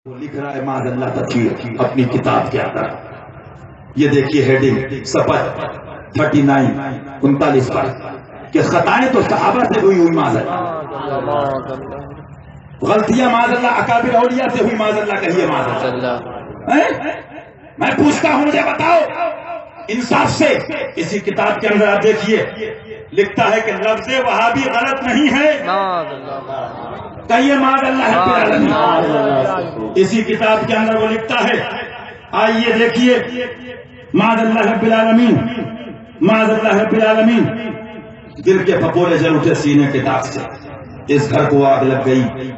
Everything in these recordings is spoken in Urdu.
وہ لکھ رہا ہے معاذ اللہ تطہیر اپنی کتاب کے اندر. یہ دیکھیے ہیڈنگ صفحہ 39 پر کہ خطائیں تو صحابہ سے ہوئی معاذ اللہ، غلطیاں معاذ اللہ اکابر اولیاء سے ہوئی معاذ اللہ. کہیے معاذ اللہ. میں پوچھتا ہوں مجھے بتاؤ انصاف سے، اسی کتاب کے اندر آپ دیکھیے لکھتا ہے کہ لفظ وہابی غلط نہیں ہے. کہیے معاذ اللہ رب العالمین. اسی کتاب کے اندر وہ لکھتا ہے، آئیے دیکھیے معاذ اللہ رب العالمین، معاذ اللہ رب العالمین. دل کے پھپولے جل اٹھے سینے کے داغ سے، اس گھر کو آگ لگ گئی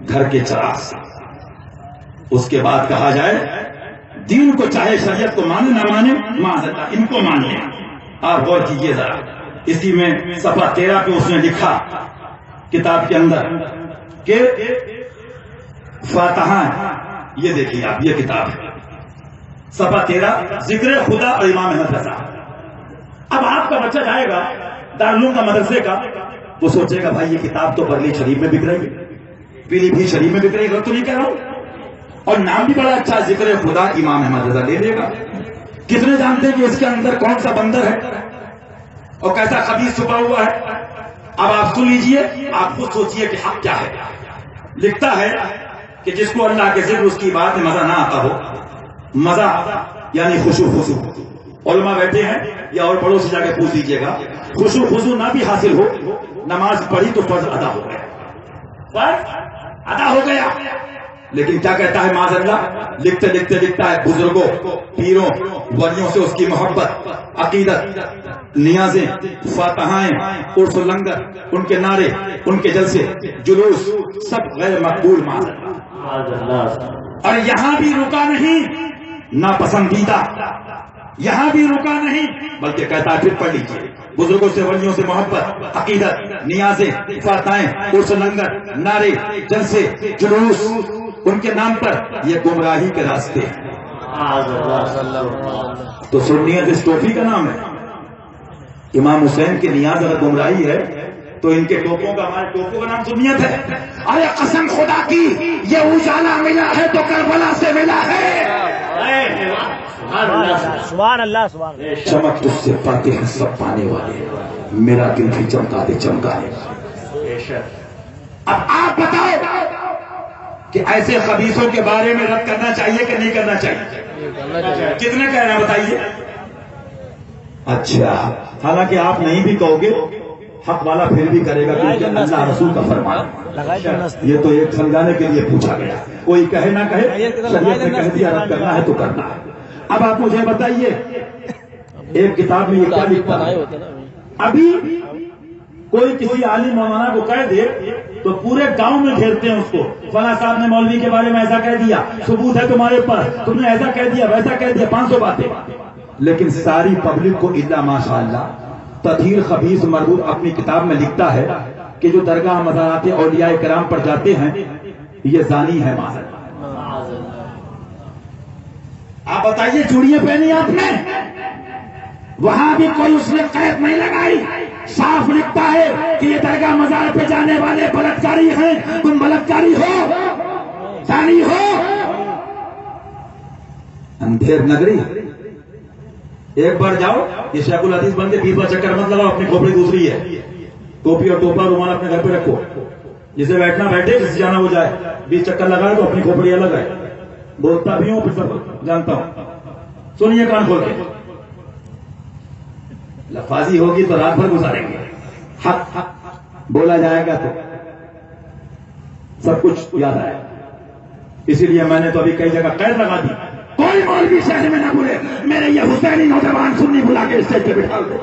گھر کے چراغ سے. اس کے بعد کہا جائے دین کو چاہے شریعت کو مانے نہ مانے معاذ اللہ ان کو مان لیں. آپ غور کیجیے ذرا، اسی میں صفحہ 13 پہ اس نے لکھا کتاب کے اندر کہ فاتحہ، یہ دیکھیے آپ یہ کتاب ہے صفحہ 13 ذکر خدا اور امام احمد رضا. اب آپ کا بچہ جائے گا دارالعلوم کا مدرسے کا، وہ سوچے گا بھائی یہ کتاب تو برلی شریف میں بک رہی ہے، پیلی بھی شریف میں بک رہی ہے، تو نہیں کہہ رہا ہوں، اور نام بھی بڑا اچھا ذکر خدا امام احمد رضا لے لے گا. کتنے جانتے ہیں کہ اس کے اندر کون سا بندر ہے اور کیسا خبیث چھپا ہوا ہے؟ اب آپ سن لیجئے، آپ خود سوچئے کہ حق کیا ہے. لکھتا ہے کہ جس کو اللہ کے ذکر اس کی بات میں مزہ نہ آتا ہو، مزہ یعنی خشوع خضوع، علماء بیٹھے ہیں یا اور بڑوں سے جا کے پوچھ لیجئے گا، خشوع خضوع نہ بھی حاصل ہو، نماز پڑھی تو فرض ادا ہو گیا، فرض ادا ہو گیا. لیکن کیا کہتا ہے معاذ اللہ، لکھتے لکھتے لکھتا ہے بزرگوں پیروں ولیوں سے اس کی محبت، عقیدت، نیازیں، فاتحائیں، عرس و لنگر، ان کے نعرے، ان کے جلسے، جلوس سب غیر مقبول معاذ اللہ. اور یہاں بھی رکا نہیں ناپسندیدہ، یہاں بھی رکا نہیں بلکہ کہتا ہے پھر پڑھ لیجیے بزرگوں سے ولیوں سے محبت، عقیدت، نیازیں، فاتحائیں، عرس و لنگر، نعرے، جلسے، جلوس ان کے نام پر یہ گمراہی کے راستے ہیں. تو سنیت اس ٹوپی کا نام ہے. امام حسین کی نیاز اگر گمراہی ہے تو ان کے ٹوپوں کا، ہمارے ٹوپوں کا نام سنیت ہے. ارے قسم خدا کی یہ اجالا ملا ہے تو کربلا سے ملا ہے. سبحان اللہ سبحان اللہ. چمک تجھ سے پاتے ہیں سب پانے والے، میرا دل بھی چمکا دے چمکا ہے. اب آپ بتاؤ کہ ایسے خبیثوں کے بارے میں رد کرنا چاہیے کہ نہیں کرنا چاہیے؟ کتنے کہہ رہے ہیں بتائیے؟ اچھا، حالانکہ آپ نہیں بھی کہو گے حق والا پھر بھی کرے گا، کیونکہ اللہ رسول کا فرمان. یہ تو ایک سمجھانے کے لیے پوچھا گیا، کوئی کہے نہ کہے، شریعت نے کہہ دیا رد کرنا ہے تو کرنا ہے. اب آپ مجھے بتائیے ایک کتاب میں یہ کیا لکھتا ہے؟ ابھی کوئی کسی عالم مولانا کو کہہ دے تو پورے گاؤں میں گھیرتے ہیں اس کو، فلاں صاحب نے مولوی کے بارے میں ایسا کہہ دیا، ثبوت ہے تمہارے پاس، تم نے ایسا کہہ دیا ویسا کہہ دیا، 500 باتیں. لیکن ساری پبلک کو الا ماشاء اللہ تطہیر خبیث مردود اپنی کتاب میں لکھتا ہے کہ جو درگاہ مزارات اولیاء کرام پر جاتے ہیں یہ زانی ہے. معاذ اللہ. آپ بتائیے چوڑیاں پہنی آپ نے، وہاں بھی کوئی اس نے قید نہیں لگائی، صاف لکھتا ہے کہ یہ درگاہ مزار پہ جانے والے بلاتکاری ہیں. تم بلاتکاری ہو، زانی ہو. اندھیر نگری ایک بار جاؤ، یہ شیخ الحدیث بن کے 20 بار چکر مت لگاؤ. اپنی کھوپڑی دوسری ہے، ٹوپی اور ٹوپا رومال اپنے گھر پہ رکھو، جسے بیٹھنا بیٹھے، جسے جانا ہو جائے. 20 چکر لگائے تو اپنی کھوپڑی الگ ہے. بولتا بھی ہوں پھر سب جانتا ہوں. سنیے کان کھول کے، لفاظی ہوگی تو رات بھر گزاریں گے. حق بولا جائے گا تو سب کچھ یاد آئے. اسی لیے میں نے تو ابھی کئی جگہ قید لگا دی، کوئی مولوی شہر میں نہ بولے میرے یہ حسینی نوجوان سنی بلا کے اسٹیج پہ بٹھا دے.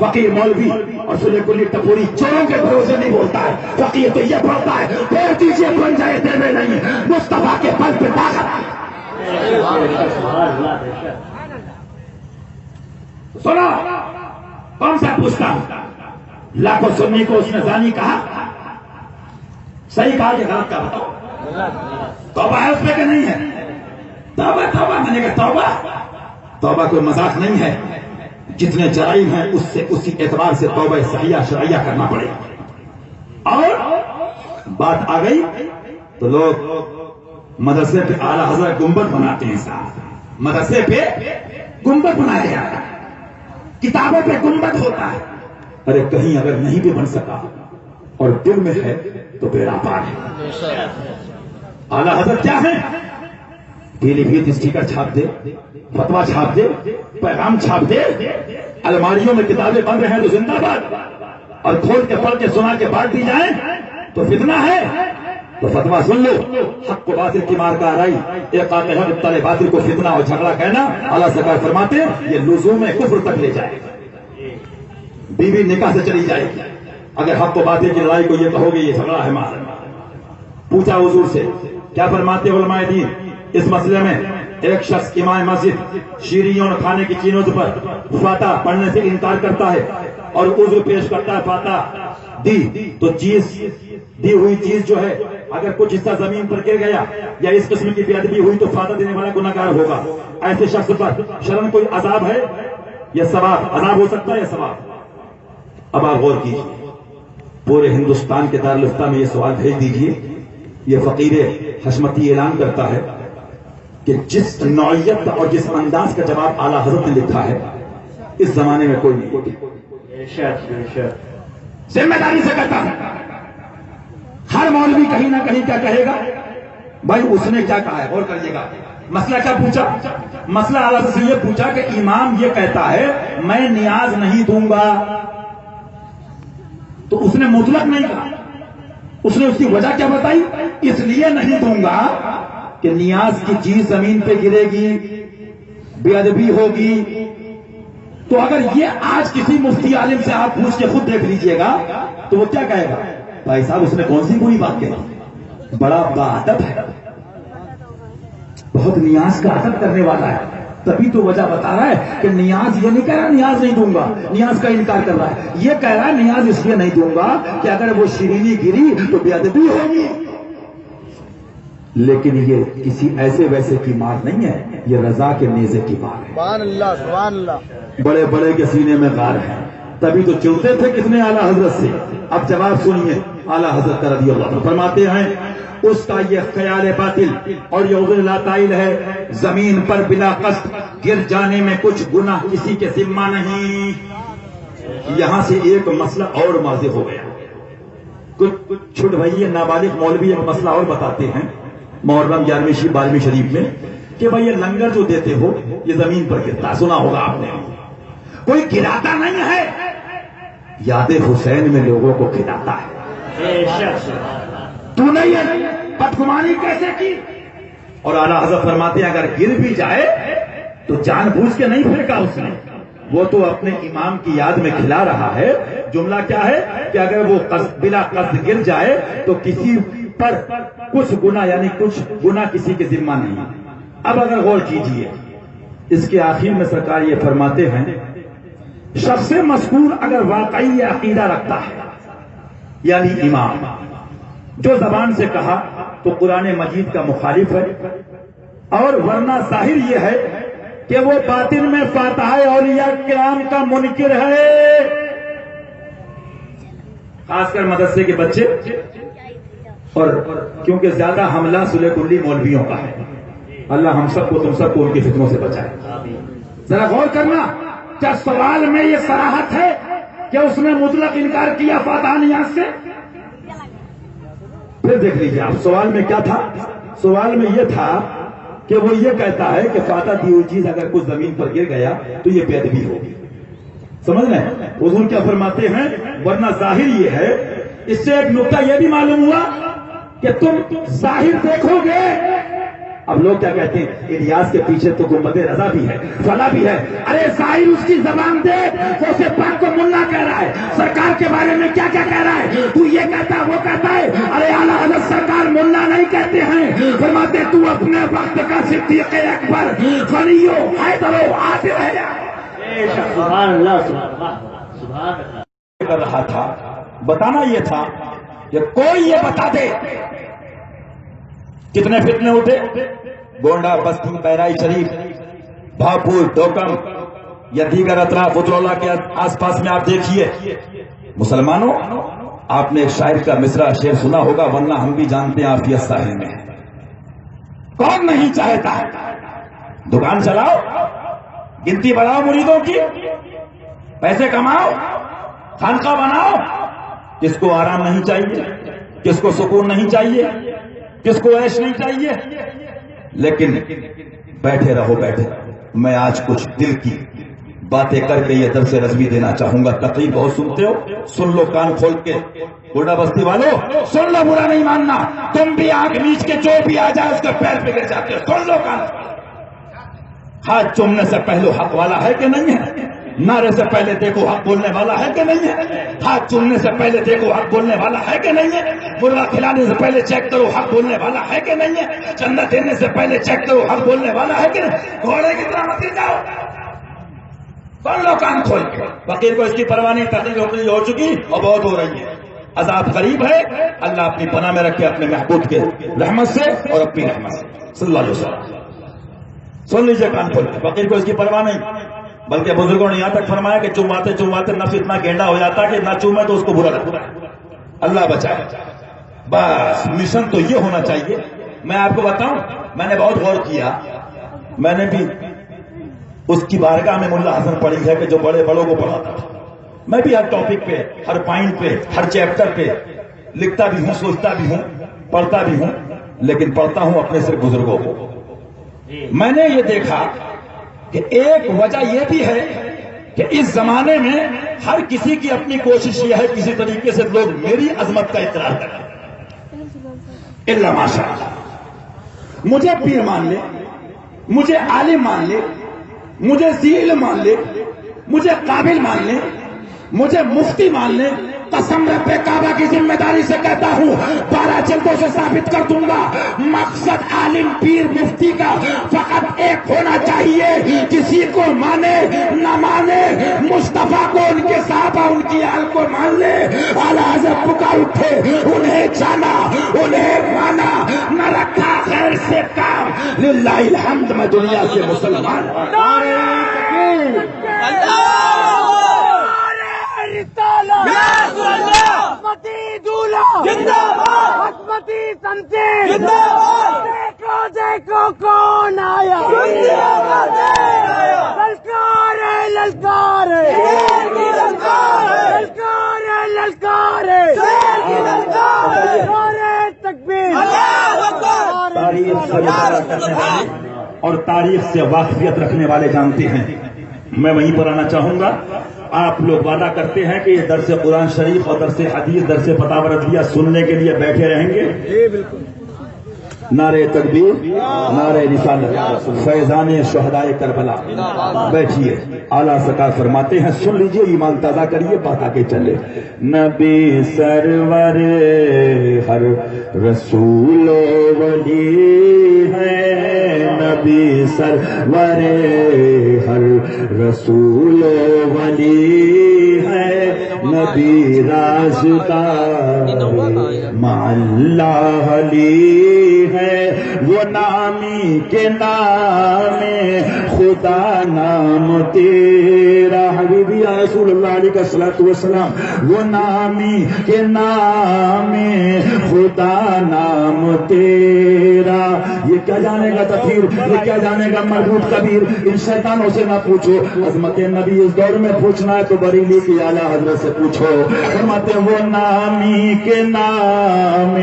فقیر مولوی اور سنی کلی ٹپوری چوروں کے بھروسے نہیں بولتا ہے. فقیر تو یہ بولتا ہے پھیر دیجیے بن جائے دیوے نہیں، مصطفیٰ کے پل پہ طاقت. سنو کون سا پوچھتا ہوں، لاکھوں سنی کو اس نے زانی کہا، صحیح کہا کہ غلط کہا؟ بتاؤ. توبہ ہے اس پہ کہ نہیں ہے؟ توبہ توبہ میں نے کہا توبہ توبہ کوئی مذاق نہیں ہے. جتنے جرائم ہیں اس سے اسی اعتبار سے توبہ صحیحہ شرعیہ کرنا پڑے. اور بات آ گئی تو لوگ مدرسے پہ اعلیٰ حضرت گنبد بناتے ہیں صاحب، مدرسے پہ گنبد بنایا جاتا ہے، کتابوں پہ گنبد ہوتا ہے. ارے کہیں اگر نہیں بھی بن سکا اور دل میں ہے تو بیڑا پار ہے. اعلیٰ حضرت کیا ہے؟ پیلی بھیت اسٹیکر چھاپ دے، فتوا چھاپ دے، پیغام چھاپ دے، الماریوں میں کتابیں بند ہیں تو زندہ باد، اور کھول کے پڑھ کے سنا کے بانٹ دی جائیں تو فتنہ ہے. تو فتوا سن لو، حق کو باطل کی مار کا آرائی، ایک حق ابطال باطل کو فتنہ اور جھگڑا کہنا، اللہ سرکار فرماتے ہیں یہ لزوم کفر تک لے جائے گا. بیوی نکاح سے چلی جائے گی اگر حق و باطل کی لڑائی کو یہ کہو گے یہ جھگڑا ہے مار. پوچھا حضور سے کیا فرماتے علماء دین اس مسئلے میں؟ ایک شخص امام مسجد شیرینیوں اور کھانے کی چیزوں پر فاتحہ پڑھنے سے انکار کرتا ہے اور عذر پیش کرتا ہے فاتحہ دی، تو دی ہوئی چیز جو ہے اگر کچھ حصہ زمین پر گر گیا یا اس قسم کی بے ادبی ہوئی تو فاتحہ دینے والا گناہگار ہوگا. ایسے شخص پر شرعاً کوئی عذاب ہے یا ثواب؟ عذاب ہو سکتا ہے یا ثواب؟ اب آپ غور کیجیے، پورے ہندوستان کے دارالفتہ میں یہ سوال بھیج دیجیے. یہ فقیر حشمتی اعلان کرتا ہے کہ جس نوعیت اور جس انداز کا جواب اعلیٰ حضرت نے لکھا ہے اس زمانے میں کوئی نہیں. ذمہ داری سے کہتا ہے، ہر مولوی کہیں نہ کہیں کیا کہے گا؟ بھائی اس نے کیا کہا ہے، غور کریے گا. مسئلہ کیا پوچھا؟ مسئلہ اعلیٰ حضرت سے یہ پوچھا کہ امام یہ کہتا ہے میں نیاز نہیں دوں گا، تو اس نے مطلق نہیں کہا. اس نے اس کی وجہ کیا بتائی؟ اس لیے نہیں دوں گا کہ نیاز کی چیز زمین پہ گرے گی، بے ادبی ہوگی. تو اگر یہ آج کسی مفتی عالم سے آپ پوچھ کے خود دیکھ لیجئے گا تو وہ کیا کہے گا؟ بھائی صاحب اس نے کون سی بری بات کہی، بڑا باادب ہے، بہت نیاز کا ادب کرنے والا ہے، تبھی تو وجہ بتا رہا ہے کہ نیاز یہ نہیں کہہ رہا نیاز نہیں دوں گا، نیاز کا انکار کر رہا ہے. یہ کہہ رہا ہے نیاز اس لیے نہیں دوں گا کہ اگر وہ شیرینی گری تو بے ادبی ہوگی. لیکن یہ کسی ایسے ویسے کی مار نہیں ہے، یہ رضا کے نیزے کی مار ہے. سبحان اللہ سبحان اللہ. بڑے بڑے کے سینے میں غار ہے، تبھی تو چلتے تھے کتنے اعلیٰ حضرت سے. اب جواب سنیے اعلیٰ حضرت رضی اللہ عنہ فرماتے ہیں اس کا یہ خیال باطل اور یہ عذر لا طائل ہے، زمین پر بلا قصد گر جانے میں کچھ گناہ کسی کے ذمہ نہیں. یہاں سے ایک مسئلہ اور واضح ہو گیا. کچھ چھوٹ بھائی نابالغ مولوی ایک مسئلہ اور بتاتے ہیں محرم 11ویں شریف میں کہ بھائی یہ لنگر جو دیتے ہو یہ زمین پر گرتا، سنا ہوگا آپ نے. کوئی گراتا نہیں ہے، یاد حسین میں لوگوں کو کھلاتا ہے. تو نے یہ بدگمانی کیسے کی؟ اور اعلیٰ حضرت فرماتے ہیں اگر گر بھی جائے تو جان بوجھ کے نہیں پھینکا اس نے، وہ تو اپنے امام کی یاد میں کھلا رہا ہے. جملہ کیا ہے کہ اگر وہ بلا قصد گر جائے تو کسی پر کچھ گناہ یعنی کچھ گناہ کسی کے ذمہ نہیں. اب اگر غور کیجئے اس کے آخر میں سرکار یہ فرماتے ہیں شخص مذکور اگر واقعی یہ عقیدہ رکھتا ہے یعنی امام جو زبان سے کہا تو قرآن مجید کا مخالف ہے، اور ورنہ ظاہر یہ ہے کہ وہ باطن میں فاتحہ اولیاء کرام کا منکر ہے. خاص کر مدرسے کے بچے، اور کیونکہ زیادہ حملہ صلح کلی مولویوں کا ہے. اللہ ہم سب کو تم سب کو ان کی فتنوں سے بچائے. ذرا غور کرنا، کیا سوال میں یہ صراحت ہے کہ اس نے مطلق انکار کیا فاتحہ نیاز سے؟ پھر دیکھ لیجیے آپ سوال میں کیا تھا. سوال میں یہ تھا کہ وہ یہ کہتا ہے کہ فاتحہ دی ہوئی چیز اگر کچھ زمین پر گر گیا تو یہ بے ادبی ہوگی. سمجھ رہے ہیں حضور کیا فرماتے ہیں؟ ورنہ ظاہر یہ ہے. اس سے ایک نقطہ یہ بھی معلوم ہوا کہ تم ظاہر دیکھو گے. اب لوگ کیا کہتے ہیں الیاس کے پیچھے تو گنبد رضا بھی ہے، فلا بھی ہے. ارے ظاہر اس کی زبان دے، وہ اسے پاک کو ملا کہہ رہا ہے. سرکار کے بارے میں کیا کیا کہہ رہا ہے؟ تو یہ کہتا ہے وہ کہتا ہے. ارے اعلیٰ حضرت سرکار ملا نہیں کہتے ہیں، فرماتے تو اپنے وقت کا صدیق اکبر غنیو حیدرو عادل ہے. سبحان اللہ سبحان اللہ. کر رہا تھا بتانا یہ تھا کہ کوئی یہ بتا دے کتنے فتنے اٹھے. گونڈا، بستی، بہرائی شریف، بھاپور، ڈوکم یا دیگر اطراف اترولہ کے آس پاس میں آپ دیکھیے مسلمانوں آپ نے ایک شاعر کا مصرع شعر سنا ہوگا، ورنہ ہم بھی جانتے ہیں عافیت ساحل میں ہے۔ کون نہیں چاہتا ہے دکان چلاؤ، گنتی بڑھاؤ مریدوں کی، پیسے کماؤ، خانقاہ بناؤ۔ کس کو آرام نہیں چاہیے؟ کس کو سکون نہیں چاہیے؟ کس کو عیش نہیں چاہیے؟ لیکن بیٹھے رہو بیٹھے رہو۔ میں آج کچھ دل کی باتیں کر کے یہ درس رضوی دینا چاہوں گا۔ تقریب بہت سنتے ہو، سن لو کان کھول کے۔ گوڈا بستی والوں سن لو، برا نہیں ماننا، تم بھی آنکھ میچ کے جو بھی آ جائے اس کے پیر پہ گر جاتے ہو۔ سن لو کان کھول۔ ہاتھ چومنے سے پہلے حق والا ہے کہ نہیں ہے؟ نعرے سے پہلے دیکھو حق بولنے والا ہے کہ نہیں ہے؟ ہاتھ چومنے سے پہلے دیکھو حق بولنے والا ہے کہ نہیں ہے؟ مرغا کھلانے سے پہلے چیک کرو حق بولنے والا ہے کہ نہیں ہے؟ چندہ دینے سے پہلے چیک کرو حق بولنے والا ہے کہ نہیں؟ گھوڑے کی طرح مت گر جاؤ۔ سن لو کان کھول کے۔ فقیر کو اس کی پرواہ نہیں، تقریر ہو چکی اور بہت ہو رہی ہے، عذاب قریب ہے۔ اللہ اپنی پناہ میں رکھے اپنے محبوب کے رحمت سے اور اپنی رحمت سے صلی اللہ علیہ وسلم۔ سن لیجیے کان کھول کے، فقیر کو اس کی پرواہ نہیں، بلکہ بزرگوں نے یہاں تک فرمایا کہ چوماتے چوماتے نفس اتنا گینڈا ہو جاتا کہ نہ چومے تو اس کو برا لگتا ہے۔ اللہ بچائے۔ بس مشن تو یہ ہونا چاہیے۔ میں آپ کو بتاؤں، میں نے بہت غور کیا، میں نے بھی اس کی بارگاہ میں ملا حسن پڑھی ہے کہ جو بڑے بڑوں کو پڑھاتا تھا۔ میں بھی ہر ٹاپک پہ، ہر پوائنٹ پہ، ہر چیپٹر پہ لکھتا بھی ہوں، سوچتا بھی ہوں، پڑھتا بھی ہوں، لیکن پڑھتا ہوں اپنے صرف بزرگوں کو۔ میں نے یہ دیکھا کہ ایک وجہ یہ بھی ہے کہ اس زمانے میں ہر کسی کی اپنی کوشش یہ ہے کسی طریقے سے لوگ میری عظمت کا اقرار کریں۔ اللہ ماشاء اللہ، مجھے پیر مان لے، مجھے عالم مان لے، مجھے ذی علم مان لے، مجھے قابل مان لے، مجھے مفتی مان لے، قسم رب کعبہ کی ذمہ داری سے کہتا ہوں 12 جلدوں سے ثابت کر دوں گا، مقصد عالم پیر مفتی کا فقط ایک ہونا چاہیے، کسی کو مانے نہ مانے، مصطفیٰ کو، ان کے صحابہ، ان کی آل کو مان لے۔ اعلیٰ حضرت پکار اٹھے، انہیں جانا، انہیں مانا، نہ رکھا خیر سے کام، للہ الحمد، میں دنیا سے مسلمان ہوں۔ حکمتی دولہ زندہ باد، حکمتی تنظیم زندہ باد، دیکھو دیکھو کون آیا، للکار ہے للکار ہے، للکار ہے للکار ہے، نعرہ تکبیر، تاریخ سے مطالعہ کرنے والے اور تاریخ سے واقفیت رکھنے والے جانتے ہیں۔ میں وہیں پر آنا چاہوں گا۔ آپ لوگ وعدہ کرتے ہیں کہ یہ درس قرآن شریف اور درس حدیث، درس فتاوی رضویہ سننے کے لیے بیٹھے رہیں گے۔ نعرہ تکبیر، نعرہ رسالت، فیضان شہدائے کربلا۔ بیٹھیے، اعلیٰ سرکار فرماتے ہیں، سن لیجئے، ایمان تازہ کریے، بات آگے چلے۔ نبی سرور ہر رسول ولی ہے، نبی سرور ہر رسول ولی ہے، نبی رازدار مع اللہ علی ہے، وہ نامی کے نام خدا نام تیرا، حبیبی یا رسول اللہ علیہ الصلوۃ والسلام، وہ نامی کے نام خدا نام تیرا۔ یہ کیا جانے گا تطہیر، یہ کیا جانے گا مربوط کبیر، ان شیطانوں سے نہ پوچھو، عظمت نبی اس دور میں پوچھنا ہے تو بریلی کی اعلیٰ حضرت سے پوچھو۔ فرماتے ہیں وہ نامی کے نام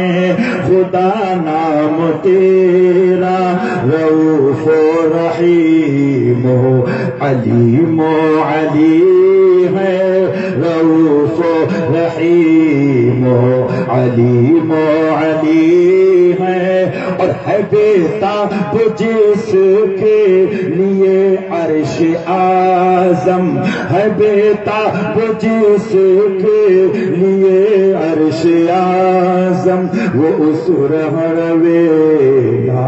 خدا نام تیرا، رؤوف و رحیم و علیم و علی ہے، رؤوف و رحیم و علیم و علی ہے، اور ہے بیتاب جس کے لیے عرش اعظم، ہے بیتاب جس کے لیے عرش اعظم، وہ اس رہرویلا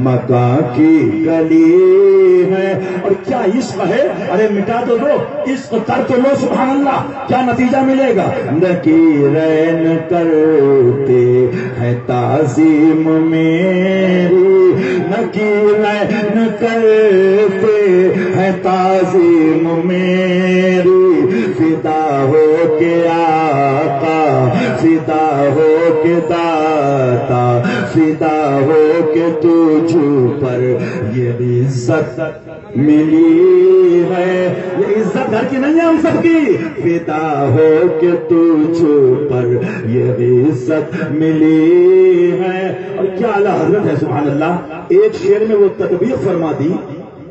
مکان کی گلی ہے۔ اور کیا عشق ہے، ارے مٹا تو دو، عشق کر تو لو، سبحان اللہ، کیا نتیجہ ملے گا؟ نکیرین کرتے ہیں تعظیم میری، نکیرین کرتے ہیں تعظیم میری، فدا ہو کے آقا فدا ہو کہ تجھ پر یہ عزت ملی ہے. یہ عزت گھر کی نہیں ہے ہم سب کی. فدا ہو کہ تجھ پر یہ عزت ملی ہے. اور کیا اعلیٰ حضرت ہے سبحان اللہ. ایک شعر میں وہ تطبیق فرما دی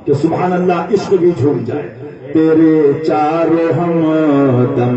کہ سبحان اللہ عشق بھی جھوم جائے. تیرے چاروں ہم دم